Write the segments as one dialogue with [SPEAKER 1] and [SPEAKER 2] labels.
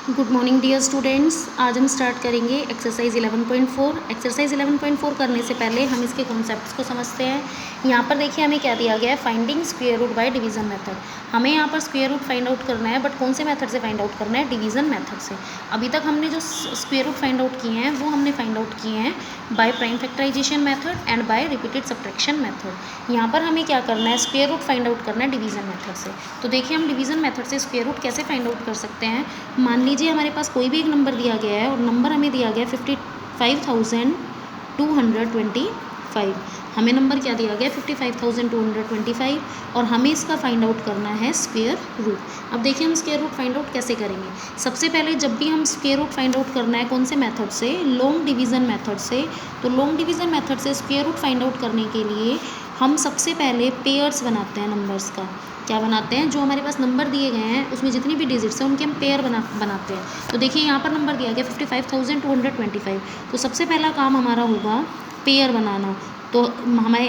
[SPEAKER 1] Good morning dear students. आज हम start करेंगे एक्सरसाइज 11.4। एक्सरसाइज 11.4 करने से पहले हम इसके कॉन्सेप्ट्स को समझते हैं। यहाँ पर देखिए हमें क्या दिया गया है, finding square root by division method. हमें यहाँ पर स्क्वायर रूट फाइंड आउट करना है, बट कौन से मेथड से फाइंड आउट करना है? डिवीजन मेथड से। अभी तक हमने जो स्क्वायर रूट फाइंड आउट किए हैं वो हमने फाइंड आउट किए हैं by prime factorisation method and by repeated subtraction method. यहाँ पर हमें क्या करना है, स्क्वायर रूट फाइंड आउट करना है डिवीजन मेथड से। तो देखिए हम डिवीजन मेथड से स्क्वायर रूट कैसे फाइंड आउट कर सकते हैं। मान लीजिए हमारे पास कोई भी एक नंबर दिया गया है और नंबर हमें दिया गया है 55,225। हमें नंबर क्या दिया गया है, 55,225, और हमें इसका फाइंड आउट करना है स्क्वायर रूट। अब देखिए हम स्क्वायर रूट फाइंड आउट कैसे करेंगे। सबसे पहले जब भी हम स्क्वायर रूट फाइंड आउट करना है, कौन से मेथड से? लॉन्ग डिवीज़न मेथड से। तो लॉन्ग डिवीज़न मेथड से स्क्वायर रूट फाइंड आउट करने के लिए हम सबसे पहले पेयर्स बनाते हैं नंबर्स का। क्या बनाते हैं? जो हमारे पास नंबर दिए गए हैं उसमें जितनी भी डिजिट्स हैं उनके हम पेयर बनाते हैं। तो देखिए यहाँ पर नंबर दिया गया 55,225। तो सबसे पहला काम हमारा होगा पेयर बनाना। तो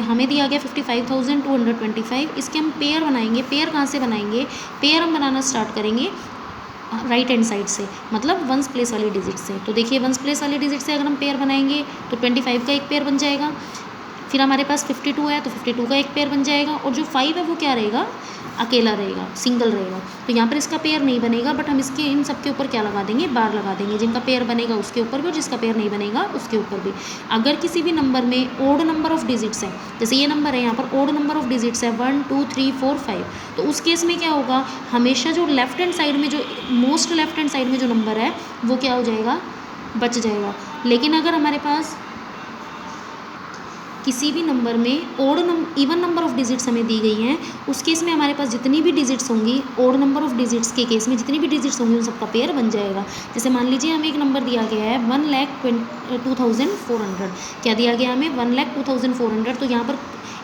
[SPEAKER 1] हमें दिया गया 55,225, इसके हम पेयर बनाएंगे। पेयर कहाँ से बनाएंगे? पेयर हम बनाना स्टार्ट करेंगे राइट हैंड साइड से, मतलब वंस प्लेस वाली डिजिट से। तो देखिए वंस प्लेस वाली डिजिट से अगर हम पेयर बनाएंगे तो 25 का एक पेयर बन जाएगा। फिर हमारे पास 52 है तो 52 का एक पेयर बन जाएगा, और जो 5 है वो क्या रहेगा? अकेला रहेगा, सिंगल रहेगा। तो यहाँ पर इसका पेयर नहीं बनेगा, बट हम इसके इन सब के ऊपर क्या लगा देंगे? बार लगा देंगे। जिनका पेयर बनेगा उसके ऊपर भी और जिसका पेयर नहीं बनेगा उसके ऊपर भी। अगर किसी भी नंबर में ओड नंबर ऑफ डिजिट्स है, जैसे ये नंबर है, यहाँ पर ओड नंबर ऑफ डिजिट्स है 1 2 3 4 5, तो उस केस में क्या होगा? हमेशा जो लेफ्ट हैंड साइड में, जो मोस्ट लेफ्ट हैंड साइड में जो नंबर है वो क्या हो जाएगा? बच जाएगा। लेकिन अगर हमारे पास किसी भी नंबर में इवन नंबर ऑफ डिजिट्स हमें दी गई हैं, उस केस में हमारे पास जितनी भी डिजिट्स होंगी, ओड नंबर ऑफ डिजिट्स के केस में जितनी भी डिजिट्स होंगी उन सबका पेयर बन जाएगा। जैसे मान लीजिए हमें एक नंबर दिया गया है 1,02,400। क्या दिया गया हमें? 1,02,400। तो यहाँ पर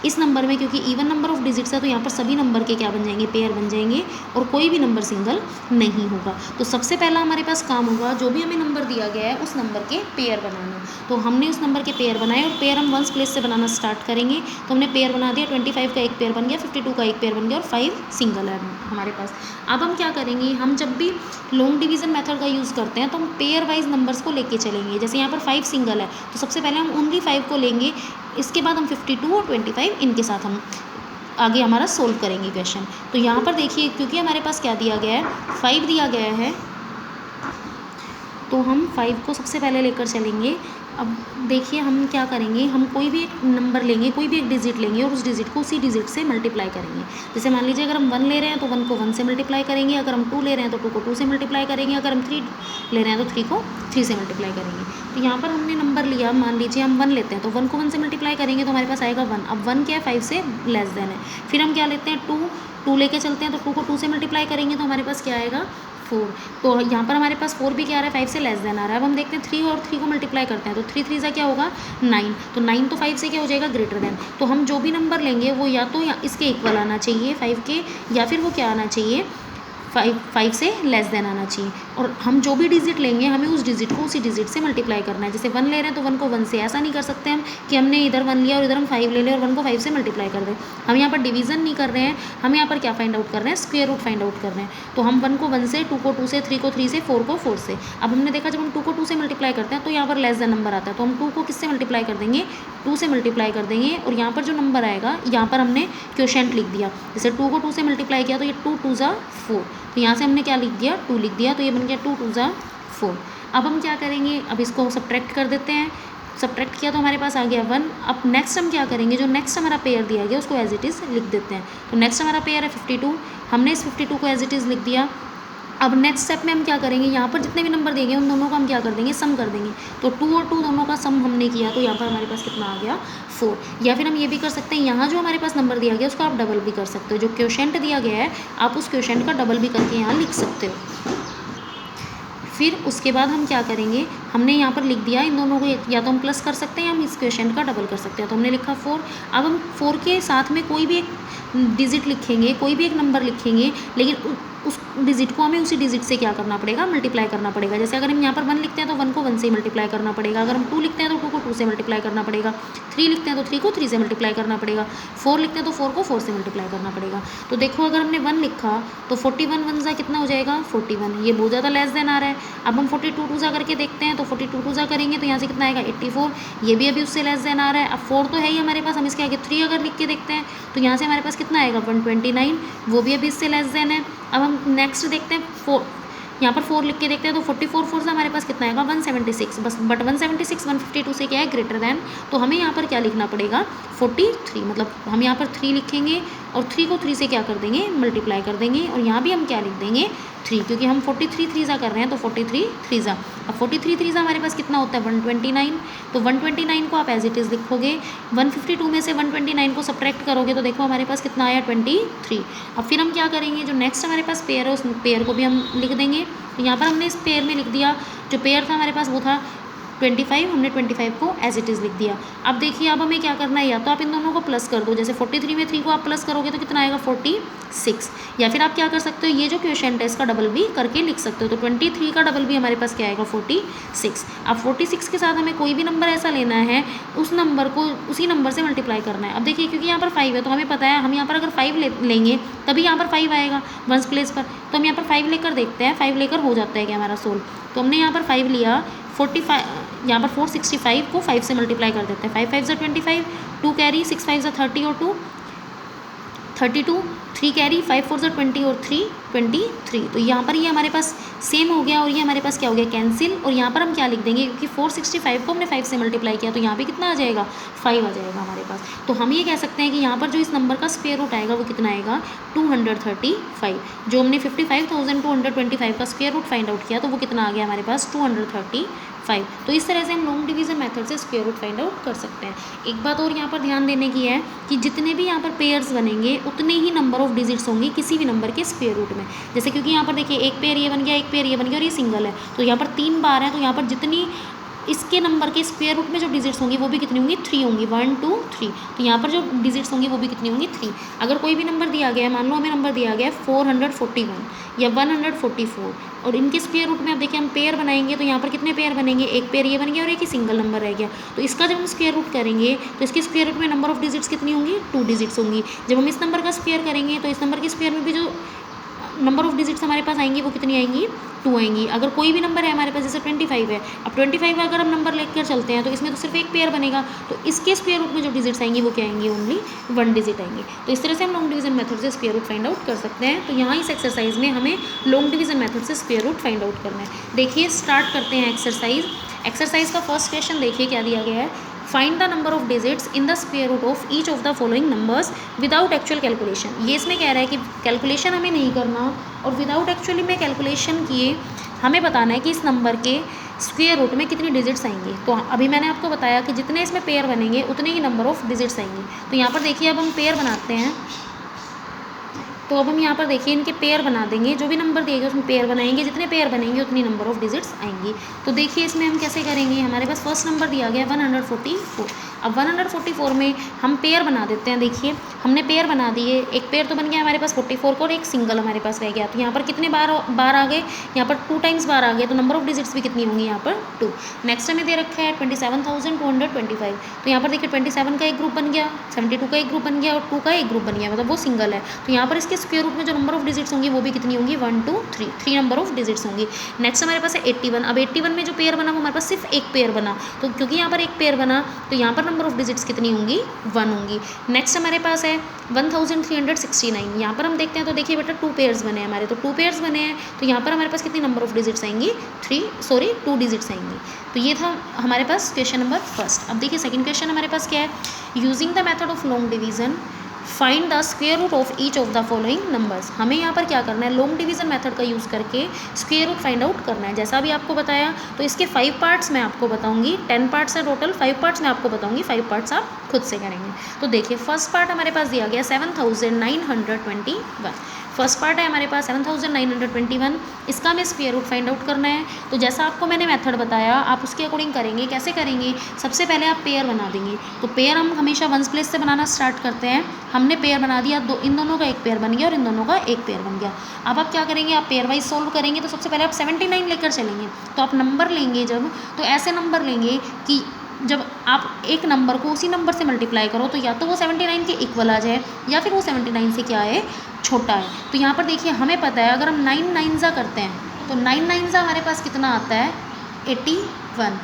[SPEAKER 1] इस नंबर में क्योंकि इवन नंबर ऑफ डिजिट्स है तो यहाँ पर सभी नंबर के क्या बन जाएंगे? पेयर बन जाएंगे, और कोई भी नंबर सिंगल नहीं होगा। तो सबसे पहला हमारे पास काम होगा, जो भी हमें नंबर दिया गया है उस नंबर के पेयर बनाना। तो हमने उस नंबर के पेयर बनाए, और पेयर हम वंस प्लेस से बनाना स्टार्ट करेंगे। तो हमने पेयर बना दिया, 25 का एक पेयर बन गया, 52 का एक पेयर बन गया, और 5 सिंगल है हमारे पास। अब हम क्या करेंगे, हम जब भी लॉन्ग डिवीज़न मेथड का यूज़ करते हैं तो हम पेयर वाइज नंबर्स को लेके चलेंगे। जैसे यहाँ पर 5 सिंगल है तो सबसे पहले हम ओनली 5 को लेंगे, इसके बाद हम 52 और 25 इनके साथ हम आगे हमारा सोल्व करेंगे क्वेश्चन। तो यहाँ पर देखिए क्योंकि हमारे पास क्या दिया गया है, 5 दिया गया है, तो हम 5 को सबसे पहले लेकर चलेंगे। अब देखिए हम क्या करेंगे, हम कोई भी एक नंबर लेंगे, कोई भी एक डिजिट लेंगे और उस डिजिट को उसी डिजिट से मल्टीप्लाई करेंगे। जैसे मान लीजिए अगर हम 1 ले रहे हैं तो 1 को 1 से मल्टीप्लाई करेंगे, अगर हम 2 ले रहे हैं तो 2 को 2 से मल्टीप्लाई करेंगे, अगर हम 3 ले रहे हैं तो 3 को 3 से मल्टीप्लाई करेंगे। तो यहाँ पर हमने नंबर लिया, मान लीजिए हम 1 लेते हैं तो 1 को 1 से मल्टीप्लाई करेंगे तो हमारे पास आएगा 1। अब 1 क्या है? 5 से लेस देन है। फिर हम क्या लेते हैं? 2 लेके चलते हैं तो 2 को 2 से मल्टीप्लाई करेंगे तो हमारे पास क्या आएगा? 4। तो यहाँ पर हमारे पास 4 भी क्या आ रहा है? 5 से लेस देन आ रहा है। अब हम देखते हैं 3 और 3 को मल्टीप्लाई करते हैं तो 3 3 क्या होगा? 9। तो 9 तो 5 से क्या हो जाएगा? Greater than. तो हम जो भी नंबर लेंगे वो या तो इसके इक्वल आना चाहिए 5 के, या फिर वो क्या आना चाहिए? 5 से लेस देन आना चाहिए। और हम जो भी डिजिट लेंगे हमें उस डिजिट को उसी डिजिट से मल्टीप्लाई करना है। जैसे 1 ले रहे हैं तो 1 को 1 से, ऐसा नहीं कर सकते हम कि हमने इधर 1 लिया और इधर हम 5 ले लें और 1 को 5 से मल्टीप्लाई कर दें। हम यहाँ पर डिवीज़न नहीं कर रहे हैं, हम यहाँ पर क्या फाइंड आउट कर रहे हैं? स्क्वायर रूट फाइंड आउट कर रहे हैं। तो हम 1 को 1 से, 2 को 2 से, 3 को 3 से, 4 को 4 से। अब हमने देखा जब हम 2 को 2 से मल्टीप्लाई करते हैं तो यहाँ पर लेस देन नंबर आता है, तो हम 2 को किससे मल्टीप्लाई कर देंगे? 2 से मल्टीप्लाई कर देंगे, और यहाँ पर जो नंबर आएगा यहाँ पर हमने क्वोशेंट लिख दिया। जैसे 2 को 2 से मल्टीप्लाई किया तो ये 2 2 ज़ा 4, तो यहाँ से हमने क्या लिख दिया? 2 लिख दिया, तो ये बन गया 2 2 ज़ा 4। अब हम क्या करेंगे? अब इसको सब्ट्रैक्ट कर देते हैं। सब्ट्रैक्ट किया तो हमारे पास आ गया 1। अब नेक्स्ट हम क्या करेंगे? जो नेक्स्ट हमारा पेयर दिया गया उसको एज इट इज़ लिख देते हैं। तो नेक्स्ट हमारा पेयर है 52, हमने इस 52 को एज इट इज़ लिख दिया। अब नेक्स्ट स्टेप में हम क्या करेंगे? यहाँ पर जितने भी नंबर देंगे उन दोनों का हम क्या कर देंगे? सम कर देंगे। तो 2 और 2 दोनों का सम हमने किया तो यहाँ पर हमारे पास कितना आ गया? 4। या फिर हम ये भी कर सकते हैं, यहाँ जो हमारे पास नंबर दिया गया उसको आप डबल भी कर सकते हो। जो क्वोशेंट दिया गया है आप उस क्वोशेंट का डबल भी करके यहाँ लिख सकते हो। फिर उसके बाद हम क्या करेंगे? हमने यहाँ पर लिख दिया इन दोनों को, या तो हम प्लस कर सकते हैं या हम इस क्वेश्चन का डबल कर सकते हैं। तो हमने लिखा 4। अब हम 4 के साथ में कोई भी एक डिजिट लिखेंगे, कोई भी एक नंबर लिखेंगे, लेकिन उस डिजिट को हमें उसी डिजिट से क्या करना पड़ेगा, मल्टीप्लाई करना पड़ेगा। जैसे अगर हम यहाँ पर 1 लिखते हैं तो 1 को 1 से ही मल्टीप्लाई करना पड़ेगा, अगर हम 2 लिखते हैं तो 2 को 2 से मल्टीप्लाई करना पड़ेगा, 3 लिखते हैं तो 3 को 3 से मल्टीप्लाई करना पड़ेगा, 4 लिखते हैं तो 4 को 4 से मल्टीप्लाई करना पड़ेगा। तो देखो अगर हमने 1 लिखा तो 41 1 जा कितना हो जाएगा 41, ये बहुत ज़्यादा लेस देन आ रहा है। अब हम 42 2 जा करके देखते हैं, तो 42 2 जा करेंगे तो यहाँ से कितना आएगा 84, ये भी अभी उससे लेस देन आ रहा है। अब 4 तो है ही हमारे पास, हम इसके आगे 3 अगर लिख के देखते हैं तो यहाँ से हमारे पास कितना आएगा 129, वो भी अभी इससे लेस देन है। अब हम नेक्स्ट देखते हैं 4, यहाँ पर 4 लिख के देखते हैं तो 44 4 से हमारे पास कितना आएगा 176, बस बट 176 152 से क्या है ग्रेटर देन, तो हमें यहाँ पर क्या लिखना पड़ेगा 43, मतलब हम यहाँ पर 3 लिखेंगे और 3 को 3 से क्या कर देंगे मल्टीप्लाई कर देंगे, और यहाँ भी हम क्या लिख देंगे 3, क्योंकि हम 43 3 जा कर रहे हैं तो 43 3 जा। अब 43 3 जा हमारे पास कितना होता है 129, तो 129 को आप एज इट इज़ लिखोगे, 152 में से 129 को सब्ट्रैक्ट करोगे तो देखो हमारे पास कितना आया 23। अब फिर हम क्या करेंगे, जो नेक्स्ट हमारे पास पेयर है उस पेयर को भी हम लिख देंगे। तो यहाँ पर हमने इस पेयर में लिख दिया, जो पेयर था हमारे पास वो था 25, हमने 25 को एज इट इज़ लिख दिया। अब देखिए अब हमें क्या करना है, या तो आप इन दोनों को प्लस कर दो, जैसे 43 में 3 को आप प्लस करोगे तो कितना आएगा 46, या फिर आप क्या कर सकते हो, ये जो क्वेश्चन है इसका डबल भी करके लिख सकते हो। तो 23 का डबल भी हमारे पास क्या आएगा 46। अब 46 के साथ हमें कोई भी नंबर ऐसा लेना है, उस नंबर को उसी नंबर से मल्टीप्लाई करना है। अब देखिए क्योंकि यहाँ पर 5 है तो हमें पता है हम यहाँ पर अगर 5 लेंगे तभी यहाँ पर 5 आएगा वंस प्लेस पर, तो हम यहाँ पर 5 लेकर देखते हैं, 5 लेकर हो जाता है क्या हमारा सोल्व। तो हमने यहाँ पर 5 लिया, 45 यहाँ पर 465 को 5 से मल्टीप्लाई कर देते हैं, 5 5 जा 25, 2 कैरी, 6 5 जा 30 और 2 32, 3 कैरी, 5 4 जा 20 और 3 23। तो यहाँ पर ये हमारे पास सेम हो गया और ये हमारे पास क्या हो गया कैंसिल, और यहाँ पर हम क्या लिख देंगे, क्योंकि 465 को हमने 5 से मल्टीप्लाई किया तो यहाँ पे कितना आ जाएगा 5 आ जाएगा हमारे पास। तो हम ये कह सकते हैं कि यहाँ पर जो इस नंबर का स्क्वायर रूट आएगा वो कितना आएगा 235। जो हमने 55,225 का स्क्वायर रूट फाइंड आउट किया तो वो कितना आ गया हमारे पास 235। तो इस तरह से हम लॉन्ग डिवीजन मेथड से स्क्वायर रूट फाइंड आउट कर सकते हैं। एक बात और यहाँ पर ध्यान देने की है कि जितने भी यहाँ पर पेयर्स बनेंगे उतने ही नंबर ऑफ डिजिट्स होंगे किसी भी नंबर के स्क्वायर रूट में। जैसे क्योंकि यहाँ पर देखिए एक पेयर ये बन गया, एक पेयर ये बन गया और ये सिंगल है, तो यहाँ पर 3 बार है, तो यहाँ पर जितनी इसके नंबर के स्क्वायर रूट में जो डिजिट्स होंगी वो भी कितनी होंगी 3 होंगी, 1 2 3। तो यहाँ पर जो डिजिट्स होंगी वो भी कितनी होंगी 3। अगर कोई भी नंबर दिया गया है, मान लो हमें नंबर दिया गया है 441 या 144, और इनके स्क्वायर रूट में अब देखिए हम पेयर बनाएंगे तो यहाँ पर कितने पेयर बनेंगे, एक पेयर ये बन गया और एक ही सिंगल नंबर रह गया। तो इसका जब हम स्क्वायर रूट करेंगे तो इसके स्क्वायर रूट में नंबर ऑफ डिजिट्स कितनी होंगी 2 डिजिट्स होंगी। जब हम इस नंबर का स्क्वायर करेंगे तो इस नंबर के स्क्वायर में भी जो नंबर ऑफ डिजिट्स हमारे पास आएंगी वो कितनी आएंगी 2 आएंगी। अगर कोई भी नंबर है हमारे पास जैसे 25 है, अब 25 का अगर हम नंबर लेकर चलते हैं तो इसमें तो सिर्फ एक पेयर बनेगा, तो इसके स्क्वायर रूट में जो डिजिट्स आएंगी वो क्या आएंगी ओनली 1 डिजिट आएंगे। तो इस तरह से हम लॉन्ग डिवीजन मेथड से स्क्वायर रूट फाइंड आउट कर सकते हैं। तो यहाँ इस एक्सरसाइज में हमें लॉन्ग डिवीजन मेथड से स्क्वायर रूट फाइंड आउट करना है। देखिए स्टार्ट करते हैं एक्सरसाइज का फर्स्ट क्वेश्चन देखिए क्या दिया गया है, find the number of digits in the square root of each of the following numbers without actual calculation. ये इसमें कह रहा है कि कैलकुलेशन हमें नहीं करना और विदाउट एक्चुअली में कैलकुलेशन किए हमें बताना है कि इस नंबर के स्क्वायर रूट में कितनी डिजिट्स आएंगी। तो अभी मैंने आपको बताया कि जितने इसमें पेयर बनेंगे उतने ही नंबर ऑफ डिजिट्स आएंगी। तो यहाँ पर देखिए अब हम पेयर बनाते हैं, तो अब हम यहाँ पर देखिए इनके पेयर बना देंगे, जो भी नंबर दिएगा उसमें पेयर बनाएंगे, जितने पेयर बनेंगे उतनी नंबर ऑफ डिजिट्स आएंगी। तो देखिए इसमें हम कैसे करेंगे, हमारे पास फर्स्ट नंबर दिया गया 144। अब 144 में हम पेयर बना देते हैं। देखिए हमने पेयर बना दिए, एक पेयर तो बन गया हमारे पास 44 का और एक सिंगल हमारे पास रह गया। तो यहाँ पर कितने बार आ गए, यहाँ पर 2 टाइम्स बार आ गए, तो नंबर ऑफ डिजिट्स भी कितनी होंगी यहाँ पर 2। नेक्स्ट हमें दे रखा है 27,225। तो यहाँ पर देखिए 27 का एक ग्रुप बन गया, 72 का एक ग्रुप बन गया और 2 का एक ग्रुप बन गया, मतलब वो सिंगल है। तो यहाँ पर इसके स्क्वायर रूट में जो नंबर ऑफ डिजिट्स होंगी वो भी कितनी होंगी 1 2 3 नंबर ऑफ डिजिट्स होंगी। नेक्स्ट हमारे पास है 81। अब 81 में जो पेयर बना वो हमारे पास सिर्फ एक पेयर बना, तो क्योंकि यहाँ पर एक पेयर बना तो यहाँ पर नंबर ऑफ डिजिट्स कितनी होंगी 1 होंगी। नेक्स्ट हमारे पास है 1369। यहाँ पर हम देखते हैं तो देखिए बेटा 2 पेयर्स बने हैं हमारे, तो 2 पेयर्स बने हैं तो यहाँ पर हमारे पास कितनी नंबर ऑफ डिजिट्स आएंगी 2 डिजिट्स आएंगी। तो ये था हमारे पास क्वेश्चन नंबर फर्स्ट। अब देखिए सेकंड क्वेश्चन हमारे पास क्या है, using the method of long division find the square root of each of the following numbers. हमें यहाँ पर क्या करना है, लॉन्ग डिवीजन मेथड का यूज़ करके स्क्वायर रूट फाइंड आउट करना है। जैसा भी आपको बताया तो इसके 5 पार्ट्स मैं आपको बताऊंगी, 10 पार्ट्स है टोटल, 5 पार्ट्स मैं आपको बताऊंगी, 5 पार्ट्स आप खुद से करेंगे। तो देखिए फर्स्ट पार्ट हमारे पास दिया गया 7921। फर्स्ट पार्ट है हमारे पास 7921, इसका हमें स्क्वायर रूट फाइंड आउट करना है। तो जैसा आपको मैंने मेथड बताया आप उसके अकॉर्डिंग करेंगे। कैसे करेंगे, सबसे पहले आप पेयर बना देंगे। तो पेयर हम हमेशा वंस प्लेस से बनाना स्टार्ट करते हैं। हमने पेयर बना दिया, इन दोनों का एक पेयर बन गया और इन दोनों का एक पेयर बन गया। अब आप क्या करेंगे, आप पेयर वाइज सोल्व करेंगे। तो सबसे पहले आप 79 लेकर चलेंगे। तो आप नंबर लेंगे जब, तो ऐसे नंबर लेंगे कि जब आप एक नंबर को उसी नंबर से मल्टीप्लाई करो तो या तो वो 79 के इक्वल आ जाए या फिर वो 79 से क्या है, छोटा है। तो यहाँ पर देखिए हमें पता है अगर हम 9 9 करते हैं तो 9 9 हमारे पास कितना आता है, 81।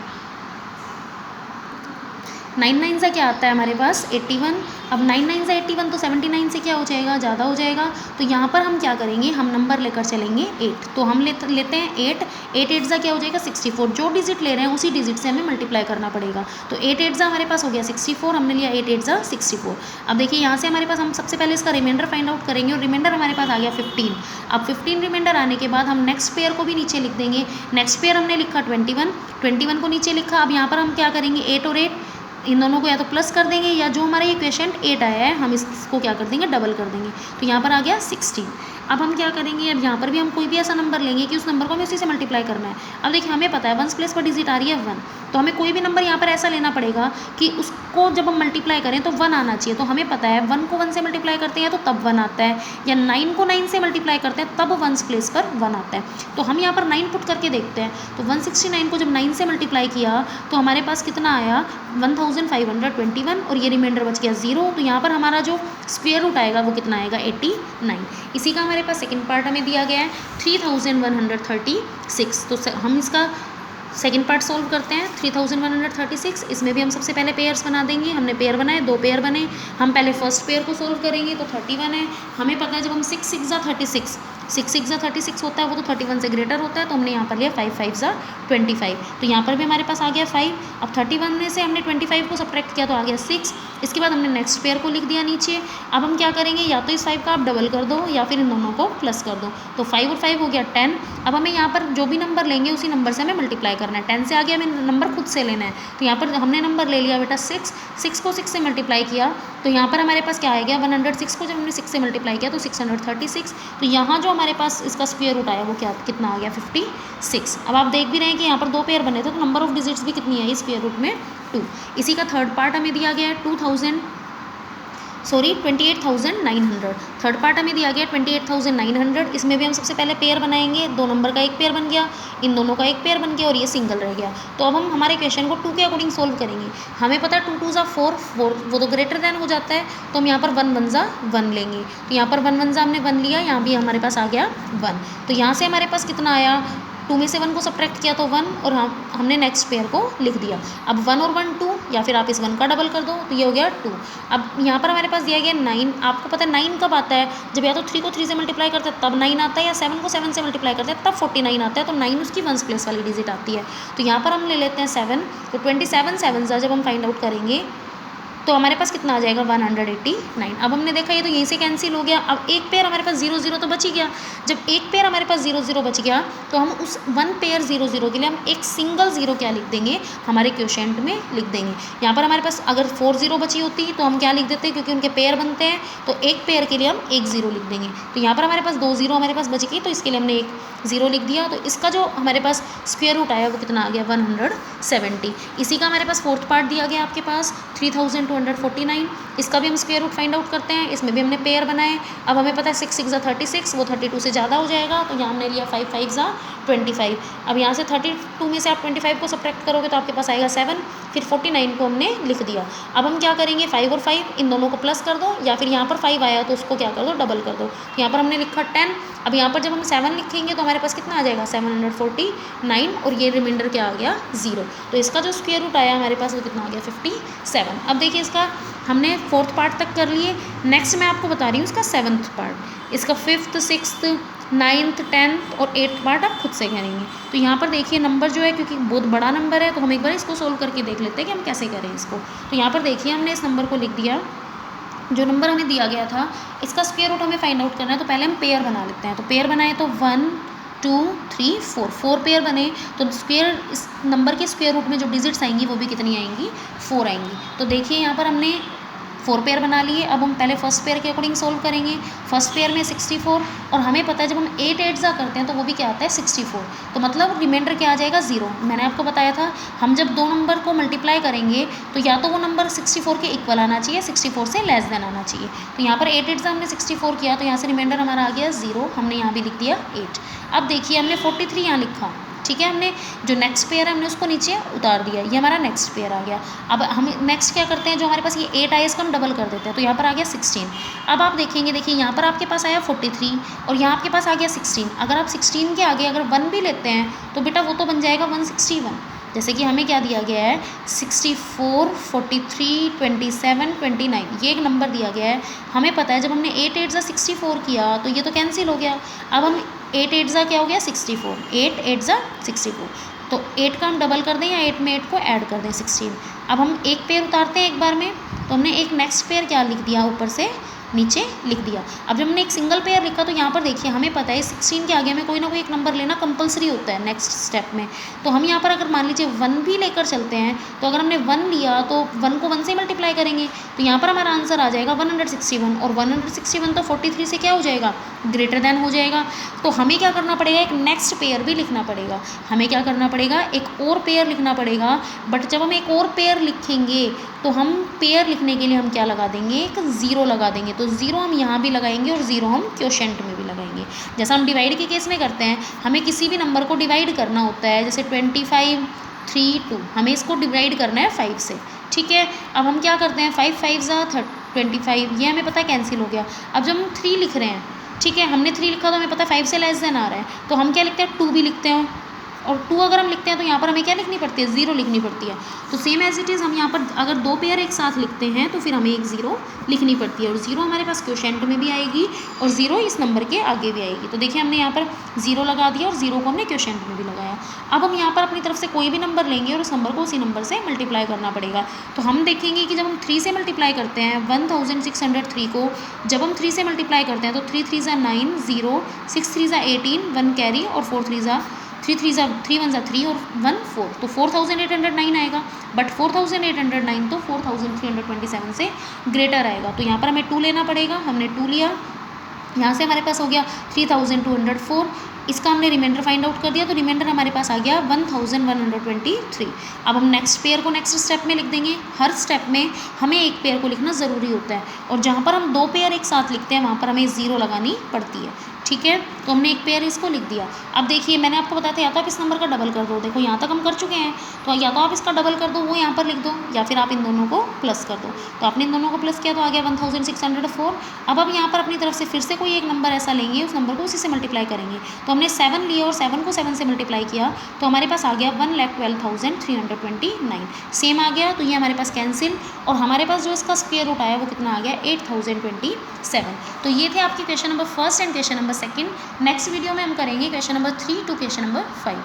[SPEAKER 1] 9 9 क्या आता है हमारे पास, 81। अब 9 9 81 तो 79 से क्या हो जाएगा, ज़्यादा हो जाएगा। तो यहाँ पर हम क्या करेंगे, हम नंबर लेकर चलेंगे 8। तो हम लेते हैं 8। 8 8 क्या हो जाएगा, 64। जो डिजिट ले रहे हैं उसी डिजिट से हमें मल्टीप्लाई करना पड़ेगा। तो 8 8 हमारे पास हो गया 64, हमने लिया 8 8 64। अब देखिए यहाँ से हमारे पास हम सबसे पहले इसका रिमाइंडर फाइंड आउट करेंगे और रिमाइंडर हमारे पास आ गया 15। अब 15 रिमाइंडर आने के बाद हम नेक्स्ट पेयर को भी नीचे लिख देंगे। नेक्स्ट पेयर हमने लिखा 21 को नीचे लिखा। अब यहाँ पर हम क्या करेंगे, 8 और 8 इन दोनों को या तो प्लस कर देंगे या जो हमारा ये क्वेश्चन 8 आया है हम इसको क्या कर देंगे, डबल कर देंगे। तो यहाँ पर आ गया 16। अब हम क्या करेंगे, अब यहाँ पर भी हम कोई भी ऐसा नंबर लेंगे कि उस नंबर को हमें उसी से मल्टीप्लाई करना है। अब देखिए हमें पता है वंस प्लेस पर डिजिट आ रही है 1, तो हमें कोई भी नंबर यहाँ पर ऐसा लेना पड़ेगा कि उसको जब हम मल्टीप्लाई करें तो 1 आना चाहिए। तो हमें पता है 1 को 1 से मल्टीप्लाई करते हैं तो तब 1 आता है, या 9 को 9 से मल्टीप्लाई करते हैं तब वंस प्लेस पर 1 आता है। तो हम यहाँ पर 9 पुट करके देखते हैं। तो 169 को जब 9 से मल्टीप्लाई किया तो हमारे पास कितना आया, 1521, और ये रिमाइंडर बच गया 0। तो यहाँ पर हमारा जो स्क्वायर रूट आएगा वो कितना आएगा, 89। इसी का हमारे पास सेकंड पार्ट हमें दिया गया है 3136। तो हम इसका सेकंड पार्ट सोल्व करते हैं। 3136, इसमें भी हम सबसे पहले पेयर्स बना देंगे। हमने पेयर बनाए, 2 पेयर बने। हम पहले फर्स्ट पेयर को सोल्व करेंगे। तो 31 है, हमें पता है जब हम 6 6 36 36 होता है वो तो 31 से ग्रेटर होता है। तो हमने यहाँ पर लिया 5 5 25। तो यहाँ पर भी हमारे पास आ गया 5। अब 31 में से हमने 25 को सब्ट्रैक्ट किया तो आ गया 6। इसके बाद हमने नेक्स्ट पेयर को लिख दिया नीचे। अब हम क्या करेंगे, या तो इस 5 का आप डबल कर दो या फिर इन दोनों को प्लस कर दो। तो 5 और 5 हो गया 10। अब हमें यहाँ पर जो भी नंबर लेंगे उसी नंबर से हमें मल्टीप्लाई करना है। 10 से आगे हमें नंबर खुद से लेना है। तो यहाँ पर हमने नंबर ले लिया बेटा 6। 6 को 6 से मल्टीप्लाई किया तो यहाँ पर हमारे पास क्या आ गया, 106 को जब हमने 6 से मल्टीप्लाई किया तो 636। तो यहाँ जो हमारे पास इसका स्क्वायर रूट आया वो क्या कितना आ गया, 56। अब आप देख भी रहे हैं कि यहाँ पर 2 पेयर बने थे तो नंबर ऑफ डिजिट्स भी कितनी है स्क्वायर रूट में, 2। इसी का थर्ड पार्ट हमें दिया गया है 28,900। थर्ड पार्ट हमें दिया गया 28,900। इसमें भी हम सबसे पहले पेयर बनाएंगे। 2 नंबर का एक पेयर बन गया, इन दोनों का एक पेयर बन गया और ये सिंगल रह गया। तो अब हम हमारे क्वेश्चन को 2 के अकॉर्डिंग सोल्व करेंगे। हमें पता है 2 2 4 4, वो तो ग्रेटर देन हो जाता है। तो हम यहाँ पर 1 1 1 लेंगे। तो यहाँ पर 1 1 हमने 1 लिया, यहाँ भी हमारे पास आ गया 1। तो यहाँ से हमारे पास कितना आया, 2 में से 1 को सब्ट्रैक्ट किया तो 1 और हमने नेक्स्ट पेयर को लिख दिया। अब 1 और 1 2, या फिर आप इस 1 का डबल कर दो तो ये हो गया 2। अब यहाँ पर हमारे पास दिया गया 9। आपको पता है 9 कब आता है, जब या तो 3 को 3 से मल्टीप्लाई करते हैं तब 9 आता है, या 7 को 7 से मल्टीप्लाई करते हैं तब 49 आता है। तो 9 उसकी वंस प्लेस वाली डिजिट आती है। तो यहाँ पर हम ले लेते हैं 7। तो 27 7 जब हम फाइंड आउट करेंगे तो हमारे पास कितना आ जाएगा, 189। अब हमने देखा ये तो यहीं से कैंसिल हो गया। अब एक पेयर हमारे पास 0 0 तो बच ही गया। जब एक पेयर हमारे पास 0 0 बच गया तो हम उस 1 पेयर 0 0 के लिए हम एक सिंगल 0 क्या लिख देंगे, हमारे क्वोशिएंट में लिख देंगे। यहाँ पर हमारे पास अगर 4 0 बची होती तो हम क्या लिख देते, क्योंकि उनके पेयर बनते हैं तो एक पेयर के लिए हम एक 0 लिख देंगे। तो यहाँ पर हमारे पास 2 0 हमारे पास बच गई तो इसके लिए हमने एक 0 लिख दिया। तो इसका जो हमारे पास स्क्वायर रूट आया वो कितना आ गया, 170। इसी का हमारे पास फोर्थ पार्ट दिया गया आपके पास 3249। इसका भी हम स्क्वायर रूट फाइंड आउट करते हैं। इसमें भी हमने पेयर बनाए। अब हमें पता है 6 6 36, वो 32 से ज़्यादा हो जाएगा। तो यहाँ हमने लिया 5 5 25। अब यहाँ से 32 में से आप 25 को सब्ट्रैक्ट करोगे तो आपके पास आएगा 7। फिर 49 को हमने लिख दिया। अब हम क्या करेंगे, 5 और 5 इन दोनों को प्लस कर दो, या फिर यहाँ पर 5 आया तो उसको क्या कर दो, डबल कर दो। तो यहाँ पर हमने लिखा 10। अब यहाँ पर जब हम 7 लिखेंगे तो हमारे पास कितना आ जाएगा, 749, और ये रिमाइंडर क्या आ गया, 0। तो इसका जो स्क्वायर रूट आया हमारे पास वो कितना आ गया, 57। अब देखिए इसका हमने फोर्थ पार्ट तक कर लिए। नेक्स्ट मैं आपको बता रही हूँ इसका 7th पार्ट। इसका 5th 6th 9th 10th और 8th पार्ट आप खुद से करेंगे। तो यहाँ पर देखिए नंबर जो है, क्योंकि बहुत बड़ा नंबर है तो हम एक बार इसको सोल्व करके देख लेते हैं कि हम कैसे करें इसको। तो यहाँ पर देखिए हमने इस नंबर को लिख दिया, जो नंबर हमें दिया गया था इसका स्क्वायर रूट हमें फाइंड आउट करना है। तो पहले हम पेयर बना लेते हैं। तो पेयर बनाए तो 1 2 3 4 पेयर बने। तो स्क्वायर, इस नंबर के स्क्वायर रूट में जो डिजिट्स आएंगी वो भी कितनी आएंगी, 4 आएंगी। तो देखिए यहाँ पर हमने 4 पेयर बना लिए। अब हम पहले फर्स्ट पेयर के अकॉर्डिंग सोल्व करेंगे। फर्स्ट पेयर में 64 और हमें पता है जब हम 8 8 करते हैं तो वो भी क्या आता है 64, तो मतलब रिमाइंडर क्या आ जाएगा 0। मैंने आपको बताया था हम जब दो नंबर को मल्टीप्लाई करेंगे तो या तो वो नंबर 64 के इक्वल आना चाहिए, 64 से लेस देन आना चाहिए। तो यहाँ पर 8 8 हमने 64 किया तो यहाँ से रिमाइंडर हमारा आ गया 0, हमने यहाँ भी लिख दिया 8। अब देखिए हमने 43 यहाँ लिखा, ठीक है, हमने जो नेक्स्ट पेयर है हमने उसको नीचे उतार दिया, ये हमारा नेक्स्ट पेयर आ गया। अब हम नेक्स्ट क्या करते हैं, जो हमारे पास ये 8 आया इसको हम डबल कर देते हैं, तो यहाँ पर आ गया 16। अब आप देखेंगे, देखिए यहाँ पर आपके पास आया 43 और यहाँ आपके पास आ गया 16। अगर आप 16 के आगे अगर 1 भी लेते हैं तो बेटा वो तो बन जाएगा 161। जैसे कि हमें क्या दिया गया है 64, 43, 27, 29, ये एक नंबर दिया गया है। हमें पता है जब हमने 8 8 64 किया तो ये तो कैंसिल हो गया। अब हम 8 8 क्या हो गया 64, 8 8 64, तो 8 का हम डबल कर दें या 8 में 8 को ऐड कर दें 16। अब हम एक पेयर उतारते हैं एक बार में, तो हमने एक नेक्स्ट पेयर क्या लिख दिया, ऊपर से नीचे लिख दिया। अब जब हमने एक सिंगल पेयर लिखा तो यहाँ पर देखिए हमें पता है 16 के आगे में कोई ना कोई एक नंबर लेना कंपलसरी होता है नेक्स्ट स्टेप में। तो हम यहाँ पर अगर मान लीजिए 1 भी लेकर चलते हैं तो अगर हमने 1 लिया तो 1 को 1 से मल्टीप्लाई करेंगे, तो यहाँ पर हमारा आंसर आ जाएगा 161, और 161 तो 43 से क्या हो जाएगा, ग्रेटर देन हो जाएगा। तो हमें क्या करना पड़ेगा, एक नेक्स्ट पेयर भी लिखना पड़ेगा। हमें क्या करना पड़ेगा, एक और पेयर लिखना पड़ेगा। बट जब हम एक और पेयर लिखेंगे तो हम पेयर लिखने के लिए हम क्या लगा देंगे, एक 0 लगा देंगे। तो 0 हम यहाँ भी लगाएंगे और 0 हम क्वोशेंट में भी लगाएंगे। जैसा हम डिवाइड के केस में करते हैं, हमें किसी भी नंबर को डिवाइड करना होता है, जैसे 25, 3, 2, हमें इसको डिवाइड करना है 5 से, ठीक है। अब हम क्या करते हैं, 5 5 25, ये हमें पता है कैंसिल हो गया। अब जब हम 3 लिख रहे हैं, ठीक है, हमने 3 लिखा तो हमें पता है 5 से लेस देन आ रहा है, तो हम क्या लिखते हैं 2 भी लिखते हैं, और 2 अगर हम लिखते हैं तो यहाँ पर हमें क्या लिखनी पड़ती है, 0 लिखनी पड़ती है। तो सेम एज इट इज़ हम यहाँ पर अगर 2 पेयर एक साथ लिखते हैं तो फिर हमें एक 0 लिखनी पड़ती है, और 0 हमारे पास क्वोशेंट में भी आएगी और 0 इस नंबर के आगे भी आएगी। तो देखिए हमने यहाँ पर 0 लगा दिया और 0 को हमने क्वोशेंट में भी लगाया। अब हम यहाँ पर अपनी तरफ से कोई भी नंबर लेंगे और उस नंबर को उसी नंबर से मल्टीप्लाई करना पड़ेगा। तो हम देखेंगे कि जब हम 3 से मल्टीप्लाई करते हैं 1603 को, जब हम 3 से मल्टीप्लाई करते हैं तो 3 3 9, 0, 6 3 18, 1 कैरी, और 4 3 1 3 और 1 4, तो 4809 आएगा। बट 4809 तो 4327 से ग्रेटर आएगा, तो यहाँ पर हमें 2 लेना पड़ेगा। हमने 2 लिया, यहाँ से हमारे पास हो गया 3204। इसका हमने रिमाइंडर फाइंड आउट कर दिया, तो रिमाइंडर हमारे पास आ गया 1123। अब हम नेक्स्ट पेयर को नेक्स्ट स्टेप में लिख देंगे। हर स्टेप में हमें एक पेयर को लिखना ज़रूरी होता है, और जहाँ पर हम 2 पेयर एक साथ लिखते हैं वहाँ पर हमें 0 लगानी पड़ती है, ठीक है। तो हमने एक पेयर इसको लिख दिया। अब देखिए मैंने आपको बताया था या तो आप इस नंबर का डबल कर दो, देखो यहाँ तक हम कर चुके हैं, तो या तो आप इसका डबल कर दो, वो यहाँ पर लिख दो, या फिर आप इन दोनों को प्लस कर दो। तो आपने इन दोनों को प्लस किया तो आ गया 1604। अब हम यहाँ पर अपनी तरफ से फिर से कोई एक नंबर ऐसा लेंगे, उस नंबर को उसी से मल्टीप्लाई करेंगे। तो हमने 7 लिया और 7 को 7 से मल्टीप्लाई किया तो हमारे पास आ गया 1,12,329, सेम आ गया। तो ये हमारे पास कैंसिल, और हमारे पास जो इसका स्क्वायर रूट आया वो कितना आ गया 8027। तो ये थे आपके question number 1 and question number 2। Next video में हम करेंगे question number 3 to question number 5।